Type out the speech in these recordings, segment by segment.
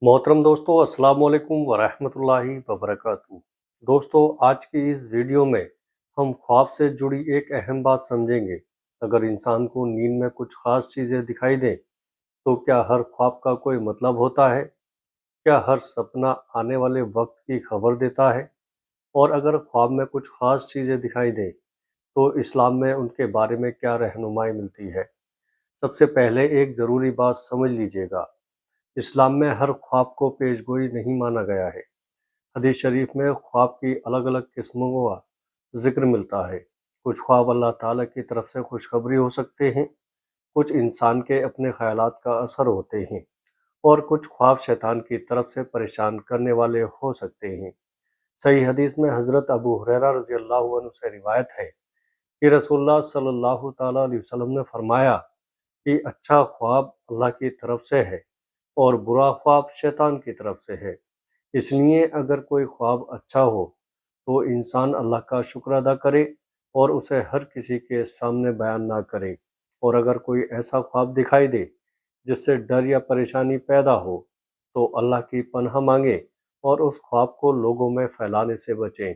मोहतरम दोस्तों, अस्सलाम वालेकुम वरहमतुल्लाहि वबरकातुहू। दोस्तों, आज की इस वीडियो में हम ख्वाब से जुड़ी एक अहम बात समझेंगे। अगर इंसान को नींद में कुछ ख़ास चीज़ें दिखाई दें तो क्या हर ख्वाब का कोई मतलब होता है? क्या हर सपना आने वाले वक्त की खबर देता है? और अगर ख्वाब में कुछ ख़ास चीज़ें दिखाई दें तो इस्लाम में उनके बारे में क्या रहनुमाई मिलती है? सबसे पहले एक ज़रूरी बात समझ लीजिएगा। इस्लाम में हर ख्वाब को पेशगोई नहीं माना गया है। हदीस शरीफ में ख्वाब की अलग अलग किस्मों का जिक्र मिलता है। कुछ ख्वाब अल्लाह ताला की तरफ से खुशखबरी हो सकते हैं, कुछ इंसान के अपने ख्यालात का असर होते हैं और कुछ ख्वाब शैतान की तरफ से परेशान करने वाले हो सकते हैं। सही हदीस में हज़रत अबू हुरैरा रज़ी अल्लाह अन्हु से रिवायत है कि रसूलुल्लाह सल्लल्लाहु ताला अलैहि वसल्लम ने फरमाया कि अच्छा ख्वाब अल्लाह की तरफ से है और बुरा ख्वाब शैतान की तरफ से है। इसलिए अगर कोई ख्वाब अच्छा हो तो इंसान अल्लाह का शुक्र अदा करे और उसे हर किसी के सामने बयान ना करे। और अगर कोई ऐसा ख्वाब दिखाई दे जिससे डर या परेशानी पैदा हो तो अल्लाह की पनाह मांगे और उस ख्वाब को लोगों में फैलाने से बचें।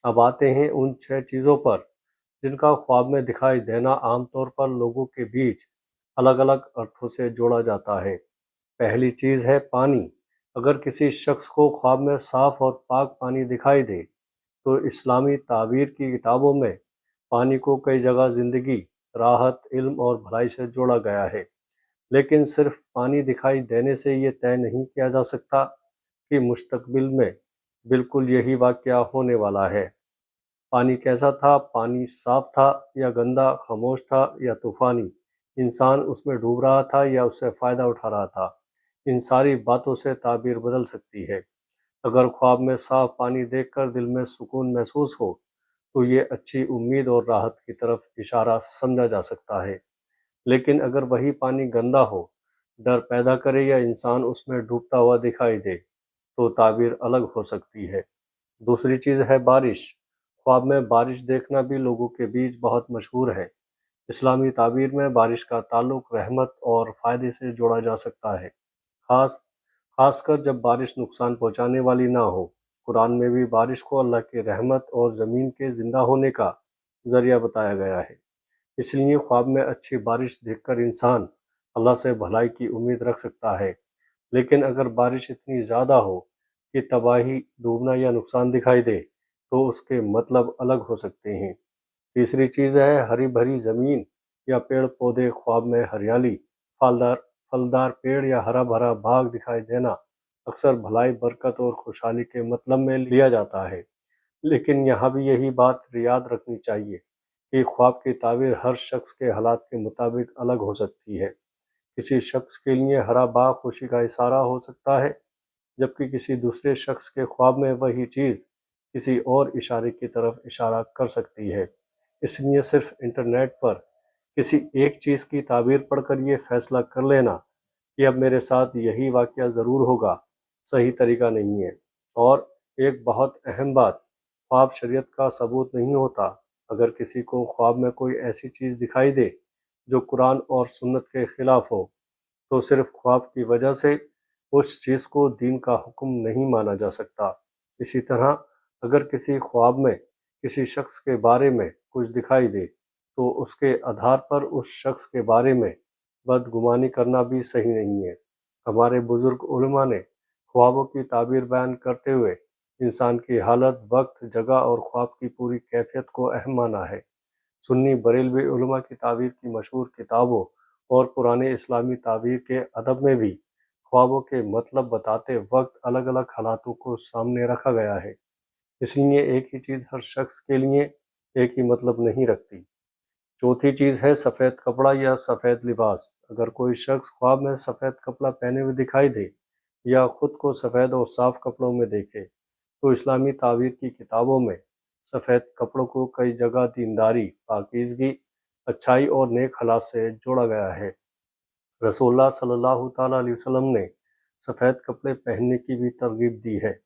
अब आते हैं उन 6 चीज़ों पर जिनका ख्वाब में दिखाई देना आमतौर पर लोगों के बीच अलग अलग अर्थों से जोड़ा जाता है। पहली चीज़ है पानी। अगर किसी शख्स को ख्वाब में साफ और पाक पानी दिखाई दे तो इस्लामी ताबीर की किताबों में पानी को कई जगह ज़िंदगी, राहत, इल्म और भलाई से जोड़ा गया है। लेकिन सिर्फ पानी दिखाई देने से ये तय नहीं किया जा सकता कि मुस्तकबिल में बिल्कुल यही वाक़या होने वाला है। पानी कैसा था? पानी साफ था या गंदा, खामोश था या तूफ़ानी? इंसान उसमें डूब रहा था या उससे फ़ायदा उठा रहा था? इन सारी बातों से ताबीर बदल सकती है। अगर ख्वाब में साफ पानी देखकर दिल में सुकून महसूस हो तो ये अच्छी उम्मीद और राहत की तरफ इशारा समझा जा सकता है। लेकिन अगर वही पानी गंदा हो, डर पैदा करे या इंसान उसमें डूबता हुआ दिखाई दे तो ताबीर अलग हो सकती है। दूसरी चीज़ है बारिश। ख्वाब में बारिश देखना भी लोगों के बीच बहुत मशहूर है। इस्लामी ताबीर में बारिश का ताल्लुक रहमत और फ़ायदे से जोड़ा जा सकता है, खास खासकर जब बारिश नुकसान पहुंचाने वाली ना हो। कुरान में भी बारिश को अल्लाह की रहमत और ज़मीन के ज़िंदा होने का ज़रिया बताया गया है। इसलिए ख्वाब में अच्छी बारिश देखकर इंसान अल्लाह से भलाई की उम्मीद रख सकता है। लेकिन अगर बारिश इतनी ज़्यादा हो कि तबाही, डूबना या नुकसान दिखाई दे तो उसके मतलब अलग हो सकते हैं। तीसरी चीज़ है हरी भरी ज़मीन या पेड़ पौधे। ख्वाब में हरियाली, फलदार फलदार पेड़ या हरा भरा बाग दिखाई देना अक्सर भलाई, बरकत और खुशहाली के मतलब में लिया जाता है। लेकिन यहाँ भी यही बात याद रखनी चाहिए कि ख्वाब की ताबीर हर शख्स के हालात के मुताबिक अलग हो सकती है। किसी शख्स के लिए हरा बाग खुशी का इशारा हो सकता है, जबकि किसी दूसरे शख्स के ख्वाब में वही चीज़ किसी और इशारे की तरफ इशारा कर सकती है। इसलिए सिर्फ इंटरनेट पर किसी एक चीज़ की ताबीर पढ़कर ये फैसला कर लेना कि अब मेरे साथ यही वाक़या ज़रूर होगा, सही तरीका नहीं है। और एक बहुत अहम बात, ख्वाब शरीयत का सबूत नहीं होता। अगर किसी को ख्वाब में कोई ऐसी चीज़ दिखाई दे जो कुरान और सुन्नत के ख़िलाफ़ हो तो सिर्फ ख्वाब की वजह से उस चीज़ को दीन का हुक्म नहीं माना जा सकता। इसी तरह अगर किसी ख्वाब में किसी शख्स के बारे में कुछ दिखाई दे तो उसके आधार पर उस शख्स के बारे में बदगुमानी करना भी सही नहीं है। हमारे बुज़ुर्ग उलमा ने ख्वाबों की ताबीर बयान करते हुए इंसान की हालत, वक्त, जगह और ख्वाब की पूरी कैफियत को अहम माना है। सुन्नी बरेलवी उलमा की ताबीर की मशहूर किताबों और पुराने इस्लामी ताबीर के अदब में भी ख्वाबों के मतलब बताते वक्त अलग अलग हालातों को सामने रखा गया है। इसलिए एक ही चीज़ हर शख्स के लिए एक ही मतलब नहीं रखती। चौथी चीज़ है सफ़ेद कपड़ा या सफ़ेद लिबास। अगर कोई शख्स ख्वाब में सफ़ेद कपड़ा पहने हुए दिखाई दे या खुद को सफ़ेद और साफ कपड़ों में देखे तो इस्लामी ताबीर की किताबों में सफ़ेद कपड़ों को कई जगह दीनदारी, पाकीज़गी, अच्छाई और नेक अखलाक से जोड़ा गया है। रसूलुल्लाह सल्लल्लाहु ताला अलैहि वसल्लम ने सफ़ेद कपड़े पहनने की भी तरगीब दी है।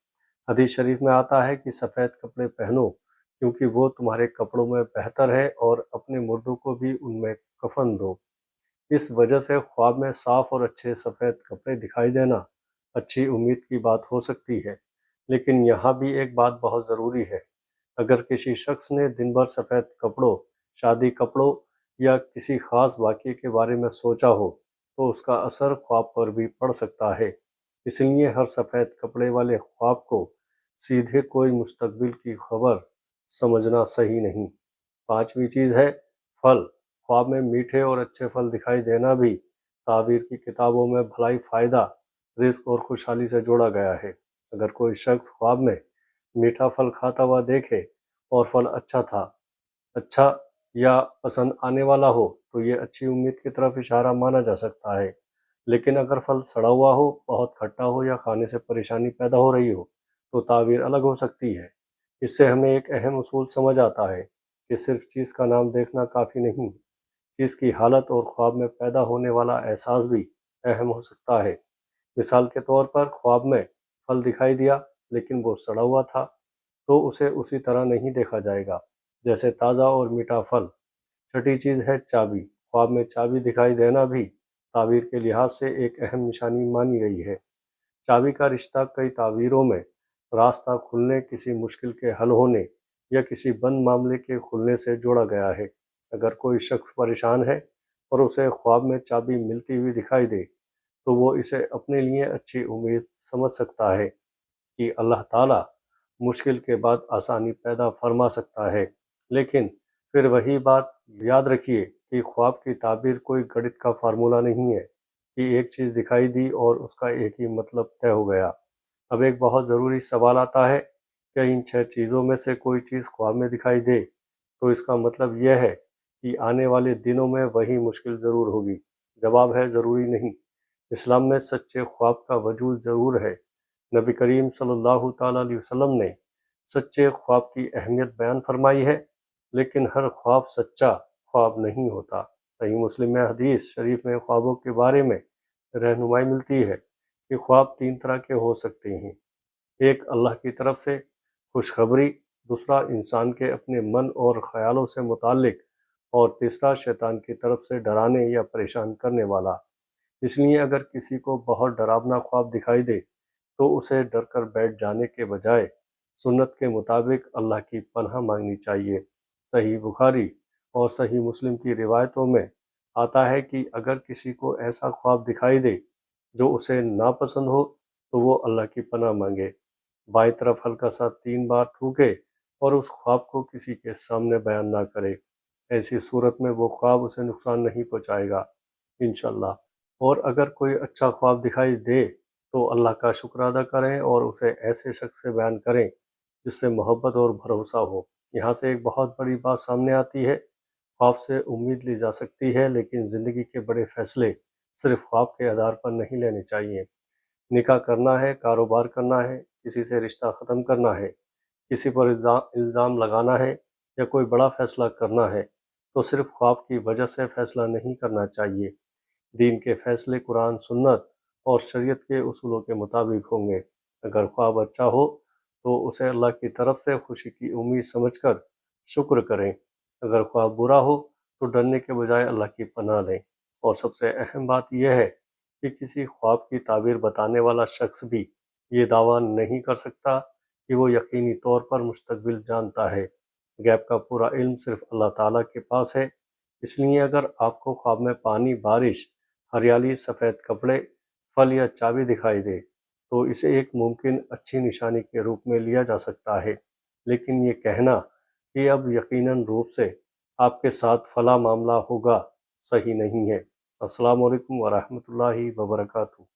हदीस शरीफ में आता है कि सफ़ेद कपड़े पहनो क्योंकि वो तुम्हारे कपड़ों में बेहतर है और अपने मुर्दों को भी उनमें कफन दो। इस वजह से ख्वाब में साफ और अच्छे सफ़ेद कपड़े दिखाई देना अच्छी उम्मीद की बात हो सकती है, लेकिन यहाँ भी एक बात बहुत ज़रूरी है। अगर किसी शख्स ने दिन भर सफ़ेद कपड़ों, शादी कपड़ों या किसी ख़ास वाक़ये के बारे में सोचा हो, तो उसका असर ख्वाब पर भी पड़ सकता है। इसलिए हर सफ़ेद कपड़े वाले ख्वाब को सीधे कोई मुस्तकबिल की खबर समझना सही नहीं। पांचवी चीज़ है फल। ख्वाब में मीठे और अच्छे फल दिखाई देना भी ताबीर की किताबों में भलाई, फ़ायदा, रिस्क और खुशहाली से जोड़ा गया है। अगर कोई शख्स ख्वाब में मीठा फल खाता हुआ देखे और फल अच्छा या पसंद आने वाला हो, तो ये अच्छी उम्मीद की तरफ इशारा माना जा सकता है। लेकिन अगर फल सड़ा हुआ हो, बहुत खट्टा हो या खाने से परेशानी पैदा हो रही हो, तो ताबीर अलग हो सकती है। इससे हमें एक अहम उसूल समझ आता है कि सिर्फ चीज़ का नाम देखना काफ़ी नहीं, चीज़ की हालत और ख्वाब में पैदा होने वाला एहसास भी अहम हो सकता है। मिसाल के तौर पर ख्वाब में फल दिखाई दिया लेकिन वो सड़ा हुआ था, तो उसे उसी तरह नहीं देखा जाएगा जैसे ताज़ा और मीठा फल। छठी चीज़ है चाबी। ख्वाब में चाबी दिखाई देना भी ताबीर के लिहाज से एक अहम निशानी मानी गई है। चाबी का रिश्ता कई ताबीरों में रास्ता खुलने, किसी मुश्किल के हल होने या किसी बंद मामले के खुलने से जोड़ा गया है। अगर कोई शख्स परेशान है और उसे ख्वाब में चाबी मिलती हुई दिखाई दे, तो वो इसे अपने लिए अच्छी उम्मीद समझ सकता है कि अल्लाह ताला मुश्किल के बाद आसानी पैदा फरमा सकता है। लेकिन फिर वही बात याद रखिए कि ख्वाब की ताबीर कोई गणित का फार्मूला नहीं है कि एक चीज़ दिखाई दी और उसका एक ही मतलब तय हो गया। अब एक बहुत ज़रूरी सवाल आता है, क्या इन 6 चीज़ों में से कोई चीज़ ख्वाब में दिखाई दे, तो इसका मतलब यह है कि आने वाले दिनों में वही मुश्किल ज़रूर होगी? जवाब है ज़रूरी नहीं। इस्लाम में सच्चे ख्वाब का वजूद ज़रूर है। नबी करीम सल्लल्लाहु ताला अलैहि वसल्लम ने सच्चे ख्वाब की अहमियत बयान फरमाई है, लेकिन हर ख्वाब सच्चा ख्वाब नहीं होता। सही मुस्लिम में हदीस शरीफ में ख्वाबों के बारे में रहनुमाई मिलती है कि ख्वाब 3 तरह के हो सकते हैं। एक अल्लाह की तरफ से खुशखबरी, दूसरा इंसान के अपने मन और ख्यालों से मुताल्लिक, और तीसरा शैतान की तरफ से डराने या परेशान करने वाला। इसलिए अगर किसी को बहुत डरावना ख्वाब दिखाई दे, तो उसे डर कर बैठ जाने के बजाय सुन्नत के मुताबिक अल्लाह की पनाह मांगनी चाहिए। सही बुखारी और सही मुस्लिम की रिवायतों में आता है कि अगर किसी को ऐसा ख्वाब दिखाई दे जो उसे नापसंद हो, तो वो अल्लाह की पनाह मांगे, बाईं तरफ हल्का सा 3 बार थूके और उस ख्वाब को किसी के सामने बयान ना करे। ऐसी सूरत में वो ख्वाब उसे नुकसान नहीं पहुँचाएगा इंशाअल्लाह। और अगर कोई अच्छा ख्वाब दिखाई दे, तो अल्लाह का शुक्र अदा करें और उसे ऐसे शख्स से बयान करें जिससे मोहब्बत और भरोसा हो। यहाँ से एक बहुत बड़ी बात सामने आती है, ख्वाब से उम्मीद ली जा सकती है, लेकिन ज़िंदगी के बड़े फैसले सिर्फ ख्वाब के आधार पर नहीं लेने चाहिए। निकाह करना है, कारोबार करना है, किसी से रिश्ता ख़त्म करना है, किसी पर इल्ज़ाम लगाना है या कोई बड़ा फैसला करना है, तो सिर्फ ख्वाब की वजह से फैसला नहीं करना चाहिए। दीन के फैसले कुरान, सुन्नत और शरीयत के उसूलों के मुताबिक होंगे। अगर ख्वाब अच्छा हो, तो उसे अल्लाह की तरफ से खुशी की उम्मीद समझकर शुक्र करें। अगर ख्वाब बुरा हो, तो डरने के बजाय अल्लाह की पनाह लें। और सबसे अहम बात यह है कि किसी ख्वाब की ताबीर बताने वाला शख्स भी ये दावा नहीं कर सकता कि वो यकीनी तौर पर मुस्तकबिल जानता है। गैब का पूरा इल्म सिर्फ अल्लाह ताला के पास है। इसलिए अगर आपको ख्वाब में पानी, बारिश, हरियाली, सफ़ेद कपड़े, फल या चाबी दिखाई दे, तो इसे एक मुमकिन अच्छी निशानी के रूप में लिया जा सकता है। लेकिन ये कहना कि अब यकीनन रूप से आपके साथ फला मामला होगा, सही नहीं है। अस्सलाम वालेकुम वरहमतुल्लाहि वबरकातुहू।